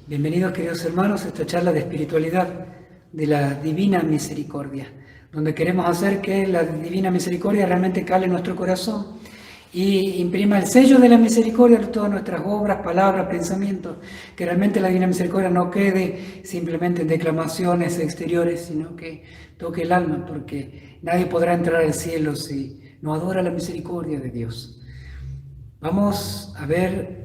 Bienvenidos, queridos hermanos, a esta charla de espiritualidad de la Divina Misericordia, donde queremos hacer que la Divina Misericordia realmente cale en nuestro corazón y imprima el sello de la misericordia en todas nuestras obras, palabras, pensamientos, que realmente la Divina Misericordia no quede simplemente en declamaciones exteriores, sino que toque el alma, porque nadie podrá entrar al cielo si no adora la misericordia de Dios. Vamos a ver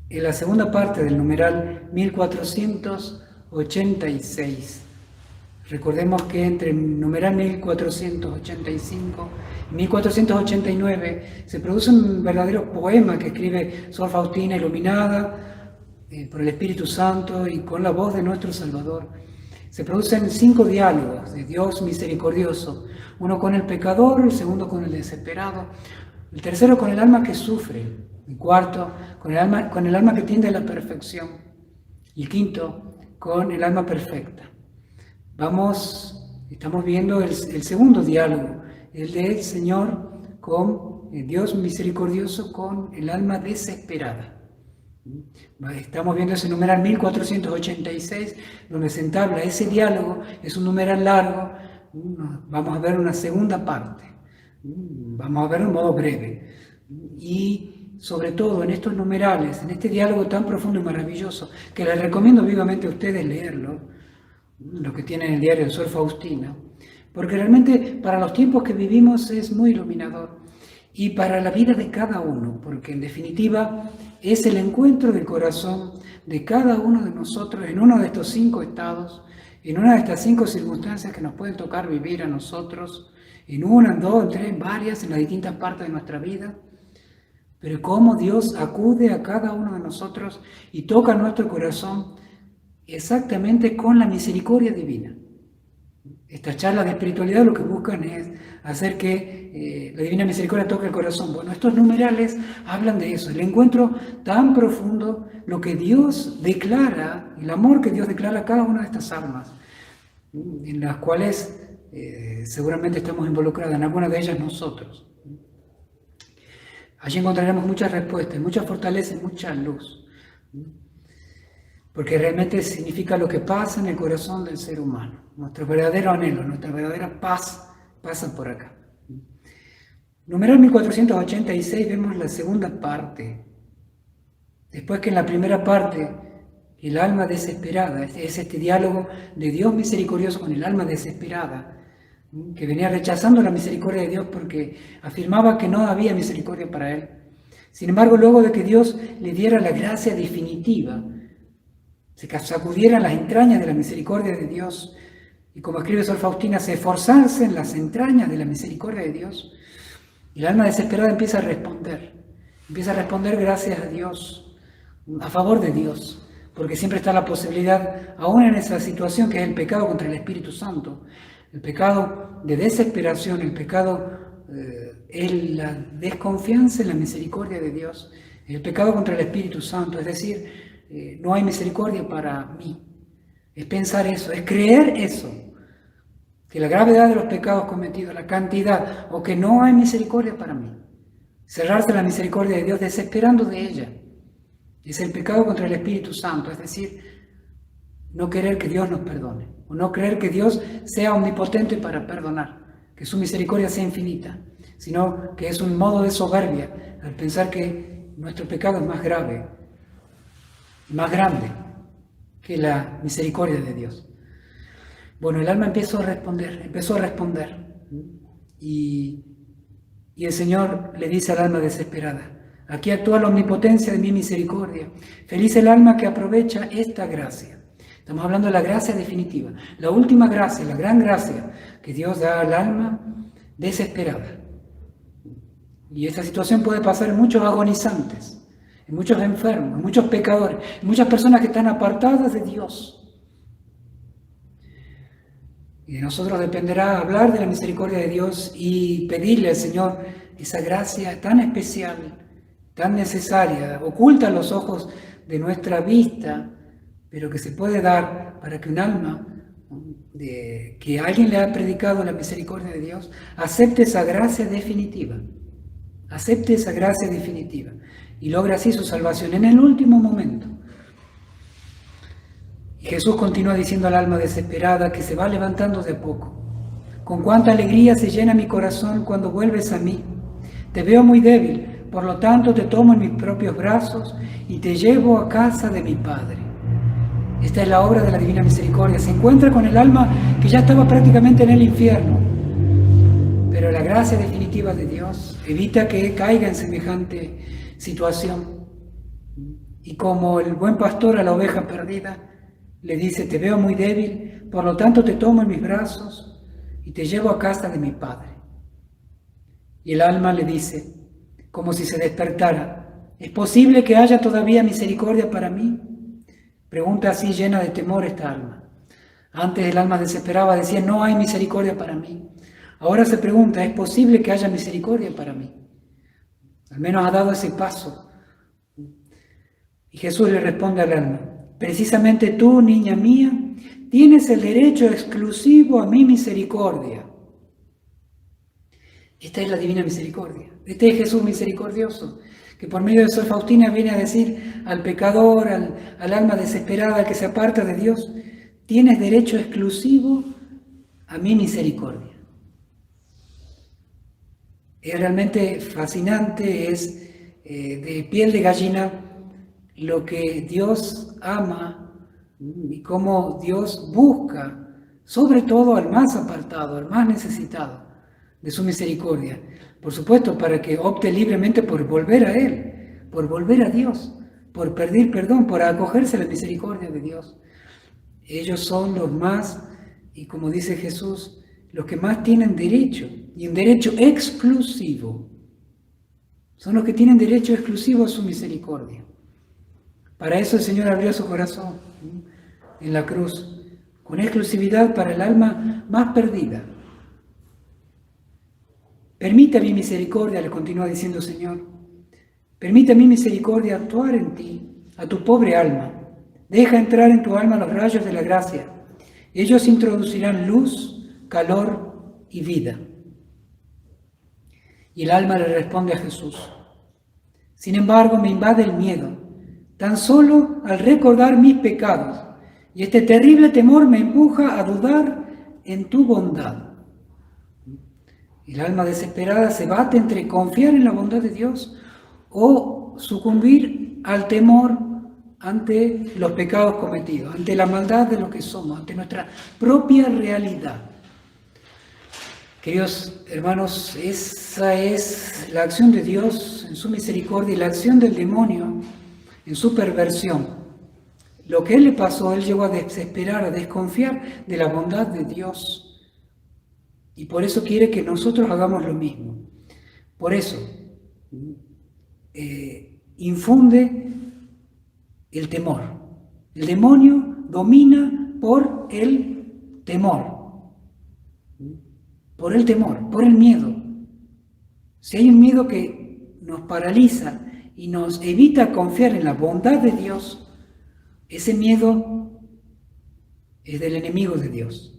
en la segunda parte del numeral 1486. Recordemos que entre el numeral 1485 y 1489 se produce un verdadero poema que escribe Sor Faustina, iluminada por el Espíritu Santo y con la voz de nuestro Salvador. Se producen 5 diálogos de Dios misericordioso, uno con el pecador, el segundo con el desesperado, el tercero con el alma que sufre, el cuarto con el alma que tiende a la perfección, y el quinto con el alma perfecta. Estamos viendo el segundo diálogo, el del Señor con el Dios misericordioso con el alma desesperada. Estamos viendo ese numeral 1486, donde se entabla ese diálogo. Es un numeral largo. Vamos a ver una segunda parte. Vamos a ver en modo breve. Y sobre todo en estos numerales, en este diálogo tan profundo y maravilloso, que les recomiendo vivamente a ustedes leerlo, lo que tienen en el diario de Sor Faustina, porque realmente para los tiempos que vivimos es muy iluminador, y para la vida de cada uno, porque en definitiva es el encuentro del corazón de cada uno de nosotros en uno de estos 5 estados, en una de estas 5 circunstancias que nos pueden tocar vivir a nosotros, en una, en 2, en 3, en varias, en las distintas partes de nuestra vida, pero cómo Dios acude a cada uno de nosotros y toca nuestro corazón exactamente con la misericordia divina. Estas charlas de espiritualidad lo que buscan es hacer que la Divina Misericordia toque el corazón. Bueno, estos numerales hablan de eso, el encuentro tan profundo, lo que Dios declara, el amor que Dios declara a cada una de estas almas, en las cuales seguramente estamos involucrados, en alguna de ellas nosotros. Allí encontraremos muchas respuestas, mucha fortaleza y mucha luz, porque realmente significa lo que pasa en el corazón del ser humano. Nuestro verdadero anhelo, nuestra verdadera paz pasa por acá. Numeral 1486 vemos la segunda parte. Después que en la primera parte el alma desesperada, es este diálogo de Dios misericordioso con el alma desesperada, que venía rechazando la misericordia de Dios porque afirmaba que no había misericordia para él. Sin embargo, luego de que Dios le diera la gracia definitiva, se sacudiera las entrañas de la misericordia de Dios, y como escribe Sor Faustina, se esforzarse en las entrañas de la misericordia de Dios, y el alma desesperada empieza a responder gracias a Dios, a favor de Dios, porque siempre está la posibilidad, aún en esa situación que es el pecado contra el Espíritu Santo, el pecado de desesperación, el pecado es la desconfianza en la misericordia de Dios, el pecado contra el Espíritu Santo, es decir, no hay misericordia para mí. Es pensar eso, es creer eso, que la gravedad de los pecados cometidos, la cantidad, o que no hay misericordia para mí. Cerrarse a la misericordia de Dios desesperando de ella. Es el pecado contra el Espíritu Santo, es decir, no querer que Dios nos perdone, o no creer que Dios sea omnipotente para perdonar, que su misericordia sea infinita, sino que es un modo de soberbia al pensar que nuestro pecado es más grave, más grande que la misericordia de Dios. Bueno, el alma empezó a responder, y el Señor le dice al alma desesperada: aquí actúa la omnipotencia de mi misericordia, feliz el alma que aprovecha esta gracia. Estamos hablando de la gracia definitiva, la última gracia, la gran gracia que Dios da al alma desesperada. Y esta situación puede pasar en muchos agonizantes, en muchos enfermos, en muchos pecadores, en muchas personas que están apartadas de Dios. Y de nosotros dependerá hablar de la misericordia de Dios y pedirle al Señor esa gracia tan especial, tan necesaria, oculta a los ojos de nuestra vista, pero que se puede dar para que un alma que alguien le ha predicado la misericordia de Dios acepte esa gracia definitiva, y logra así su salvación en el último momento. Y Jesús continúa diciendo al alma desesperada que se va levantando de a poco: con cuánta alegría se llena mi corazón cuando vuelves a mí. Te veo muy débil, por lo tanto te tomo en mis propios brazos y te llevo a casa de mi Padre. Esta es la obra de la Divina Misericordia. Se encuentra con el alma que ya estaba prácticamente en el infierno, pero la gracia definitiva de Dios evita que caiga en semejante situación. Y como el buen pastor a la oveja perdida, le dice: te veo muy débil, por lo tanto te tomo en mis brazos y te llevo a casa de mi Padre. Y el alma le dice, como si se despertara: ¿es posible que haya todavía misericordia para mí? Pregunta así, llena de temor, esta alma. Antes el alma desesperaba, decía: no hay misericordia para mí. Ahora se pregunta: ¿es posible que haya misericordia para mí? Al menos ha dado ese paso. Y Jesús le responde al alma: precisamente tú, niña mía, tienes el derecho exclusivo a mi misericordia. Esta es la divina misericordia. Este es Jesús misericordioso, que por medio de Sor Faustina viene a decir al pecador, al alma desesperada, al que se aparta de Dios: tienes derecho exclusivo a mi misericordia. Es realmente fascinante, es de piel de gallina lo que Dios ama y cómo Dios busca, sobre todo al más apartado, al más necesitado de su misericordia. Por supuesto, para que opte libremente por volver a Él, por volver a Dios, por pedir perdón, por acogerse a la misericordia de Dios. Ellos son los más, y como dice Jesús, los que más tienen derecho, y un derecho exclusivo. Son los que tienen derecho exclusivo a su misericordia. Para eso el Señor abrió su corazón en la cruz, con exclusividad para el alma más perdida. Permite a mi misericordia, le continúa diciendo el Señor, permite a mi misericordia actuar en ti, a tu pobre alma. Deja entrar en tu alma los rayos de la gracia. Ellos introducirán luz, calor y vida. Y el alma le responde a Jesús: sin embargo, me invade el miedo, tan solo al recordar mis pecados, y este terrible temor me empuja a dudar en tu bondad. El alma desesperada se bate entre confiar en la bondad de Dios o sucumbir al temor ante los pecados cometidos, ante la maldad de lo que somos, ante nuestra propia realidad. Queridos hermanos, esa es la acción de Dios en su misericordia y la acción del demonio en su perversión. Lo que a él le pasó, él llegó a desesperar, a desconfiar de la bondad de Dios. Y por eso quiere que nosotros hagamos lo mismo. Por eso infunde el temor. El demonio domina por el temor. Por el temor, por el miedo. Si hay un miedo que nos paraliza y nos evita confiar en la bondad de Dios, ese miedo es del enemigo de Dios.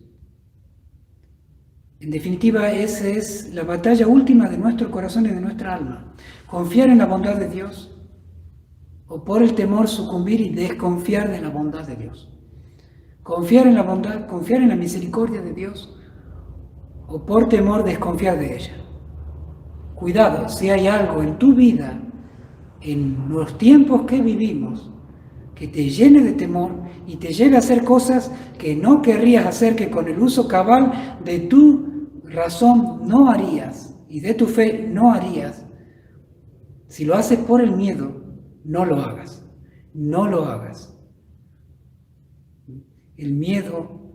En definitiva, esa es la batalla última de nuestro corazón y de nuestra alma. Confiar en la bondad de Dios o por el temor sucumbir y desconfiar de la bondad de Dios. Confiar en la bondad, confiar en la misericordia de Dios o por temor desconfiar de ella. Cuidado, si hay algo en tu vida, en los tiempos que vivimos, que te llene de temor y te lleve a hacer cosas que no querrías hacer, que con el uso cabal de tu razón no harías y de tu fe no harías, si lo haces por el miedo, no lo hagas, no lo hagas. El miedo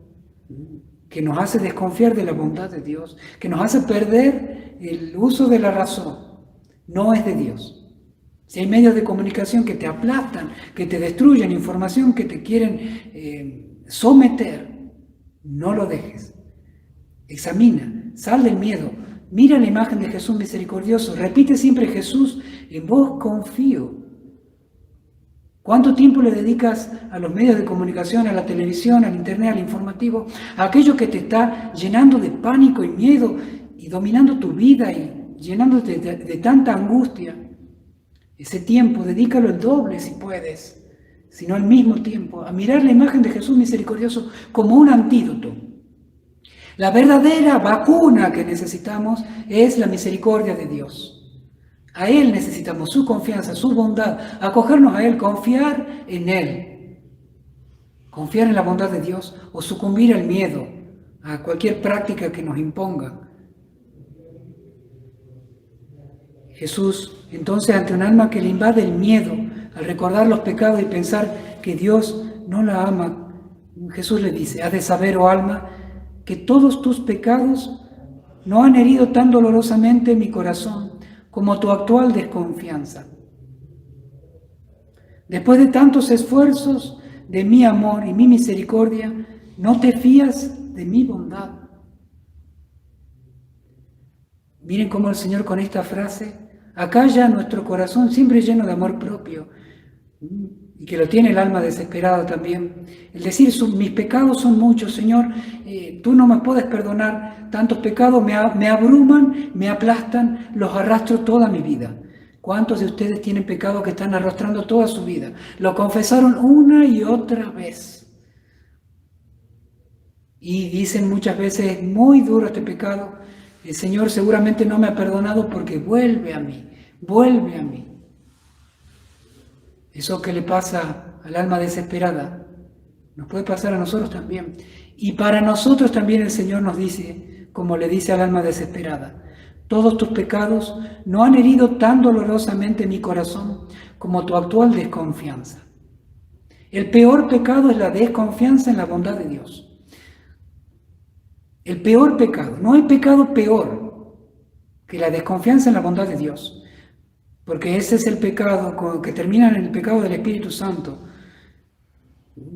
que nos hace desconfiar de la bondad de Dios, que nos hace perder el uso de la razón, no es de Dios. Si hay medios de comunicación que te aplastan, que te destruyen, información que te quieren someter, no lo dejes. Examina, sal del miedo, mira la imagen de Jesús misericordioso, repite siempre Jesús, en vos confío. ¿Cuánto tiempo le dedicas a los medios de comunicación, a la televisión, al internet, al informativo, a aquello que te está llenando de pánico y miedo y dominando tu vida y llenándote de tanta angustia? Ese tiempo, dedícalo el doble si puedes, sino al mismo tiempo, a mirar la imagen de Jesús misericordioso como un antídoto. La verdadera vacuna que necesitamos es la misericordia de Dios. A Él necesitamos su confianza, su bondad, acogernos a Él, confiar en Él, confiar en la bondad de Dios o sucumbir al miedo, a cualquier práctica que nos imponga. Jesús, entonces, ante un alma que le invade el miedo, al recordar los pecados y pensar que Dios no la ama, Jesús le dice, has de saber, oh alma, que todos tus pecados no han herido tan dolorosamente mi corazón como tu actual desconfianza. Después de tantos esfuerzos de mi amor y mi misericordia, ¿no te fías de mi bondad? Miren cómo el Señor con esta frase acalla nuestro corazón siempre lleno de amor propio y que lo tiene el alma desesperada también. El decir, mis pecados son muchos, Señor, tú no me puedes perdonar, tantos pecados me abruman, me aplastan, los arrastro toda mi vida. ¿Cuántos de ustedes tienen pecados que están arrastrando toda su vida? Lo confesaron una y otra vez. Y dicen muchas veces, es muy duro este pecado, el Señor seguramente no me ha perdonado porque vuelve a mí, vuelve a mí. Eso que le pasa al alma desesperada, nos puede pasar a nosotros también. Y para nosotros también el Señor nos dice, como le dice al alma desesperada, todos tus pecados no han herido tan dolorosamente mi corazón como tu actual desconfianza. El peor pecado es la desconfianza en la bondad de Dios. El peor pecado, no hay pecado peor que la desconfianza en la bondad de Dios, porque ese es el pecado que termina en el pecado del Espíritu Santo,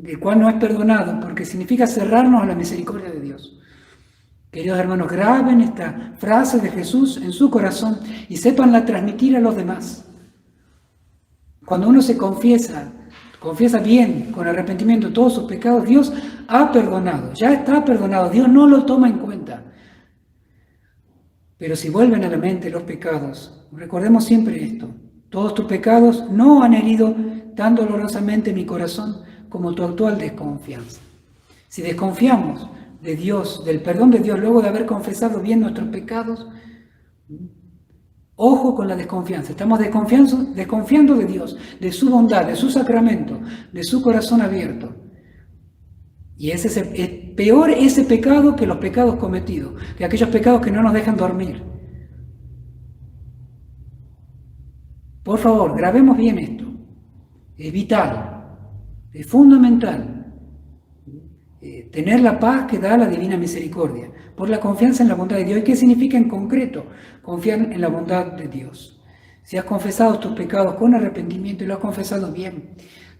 el cual no es perdonado, porque significa cerrarnos a la misericordia de Dios. Queridos hermanos, graben esta frase de Jesús en su corazón y sépanla transmitir a los demás. Cuando uno se confiesa bien, con arrepentimiento, todos sus pecados, Dios ha perdonado, ya está perdonado, Dios no lo toma en cuenta. Pero si vuelven a la mente los pecados, recordemos siempre esto, todos tus pecados no han herido tan dolorosamente mi corazón como tu actual desconfianza. Si desconfiamos de Dios, del perdón de Dios, luego de haber confesado bien nuestros pecados, ojo con la desconfianza, estamos desconfiando de Dios, de su bondad, de su sacramento, de su corazón abierto. Y es peor ese pecado que los pecados cometidos, que aquellos pecados que no nos dejan dormir. Por favor, grabemos bien esto. Es vital, es fundamental tener la paz que da la divina misericordia, por la confianza en la bondad de Dios. ¿Y qué significa en concreto confiar en la bondad de Dios? Si has confesado tus pecados con arrepentimiento y lo has confesado bien,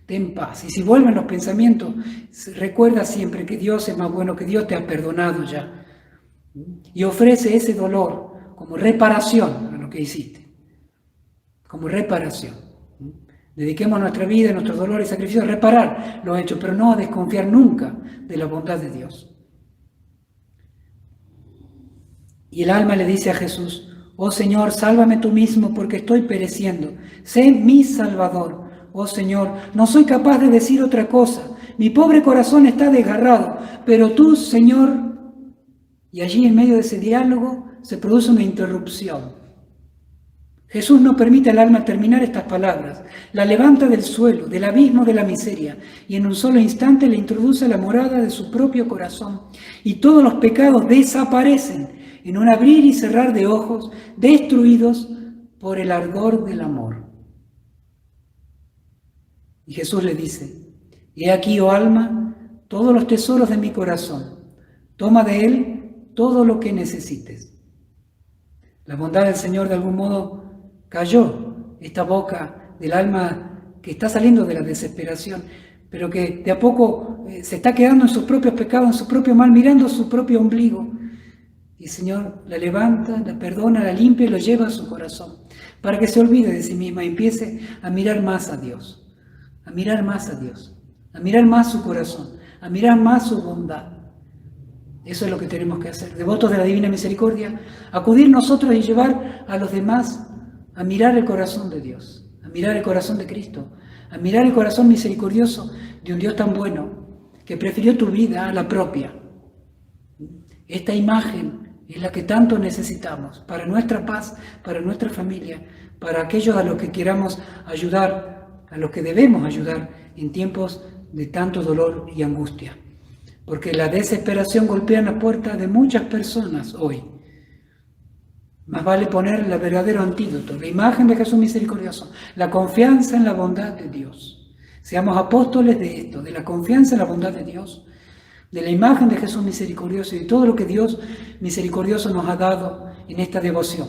ten paz. Y si vuelven los pensamientos, recuerda siempre que Dios es más bueno, que Dios te ha perdonado ya. Y ofrece ese dolor como reparación a lo que hiciste. Como reparación. Dediquemos nuestra vida, nuestros dolores y sacrificios a reparar lo hecho, pero no a desconfiar nunca de la bondad de Dios. Y el alma le dice a Jesús, oh Señor, sálvame tú mismo porque estoy pereciendo. Sé mi Salvador. Oh Señor, no soy capaz de decir otra cosa. Mi pobre corazón está desgarrado, pero tú, Señor... Y allí en medio de ese diálogo se produce una interrupción. Jesús no permite al alma terminar estas palabras. La levanta del suelo, del abismo de la miseria, y en un solo instante le introduce a la morada de su propio corazón. Y todos los pecados desaparecen en un abrir y cerrar de ojos, destruidos por el ardor del amor. Y Jesús le dice, he aquí, oh alma, todos los tesoros de mi corazón. Toma de él todo lo que necesites. La bondad del Señor de algún modo cayó esta boca del alma que está saliendo de la desesperación, pero que de a poco se está quedando en sus propios pecados, en su propio mal, mirando su propio ombligo. Y el Señor la levanta, la perdona, la limpia y lo lleva a su corazón, para que se olvide de sí misma y empiece a mirar más a Dios, a mirar más a Dios, a mirar más su corazón, a mirar más su bondad. Eso es lo que tenemos que hacer, devotos de la Divina Misericordia, acudir nosotros y llevar a los demás a mirar el corazón de Dios, a mirar el corazón de Cristo, a mirar el corazón misericordioso de un Dios tan bueno que prefirió tu vida a la propia. Esta imagen es la que tanto necesitamos para nuestra paz, para nuestra familia, para aquellos a los que queramos ayudar, a los que debemos ayudar en tiempos de tanto dolor y angustia. Porque la desesperación golpea en la puerta de muchas personas hoy. Más vale poner el verdadero antídoto, la imagen de Jesús misericordioso, la confianza en la bondad de Dios. Seamos apóstoles de esto, de la confianza en la bondad de Dios, de la imagen de Jesús misericordioso y de todo lo que Dios misericordioso nos ha dado en esta devoción.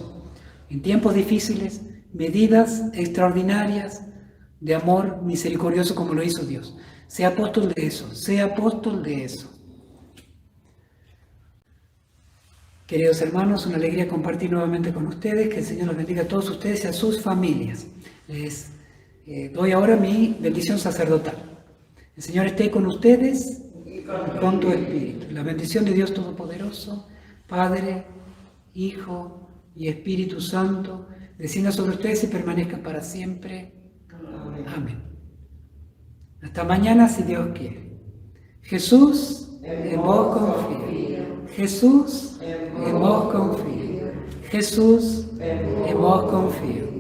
En tiempos difíciles, medidas extraordinarias de amor misericordioso como lo hizo Dios. Sea apóstol de eso, sea apóstol de eso. Queridos hermanos, una alegría compartir nuevamente con ustedes, que el Señor los bendiga a todos ustedes y a sus familias. Les doy ahora mi bendición sacerdotal. El Señor esté con ustedes y con tu espíritu. La bendición de Dios Todopoderoso, Padre, Hijo y Espíritu Santo, descienda sobre ustedes y permanezca para siempre. Amén. Hasta mañana, si Dios quiere. Jesús, en vos confío. Jesús, en vos confío. Jesús, en vos confío.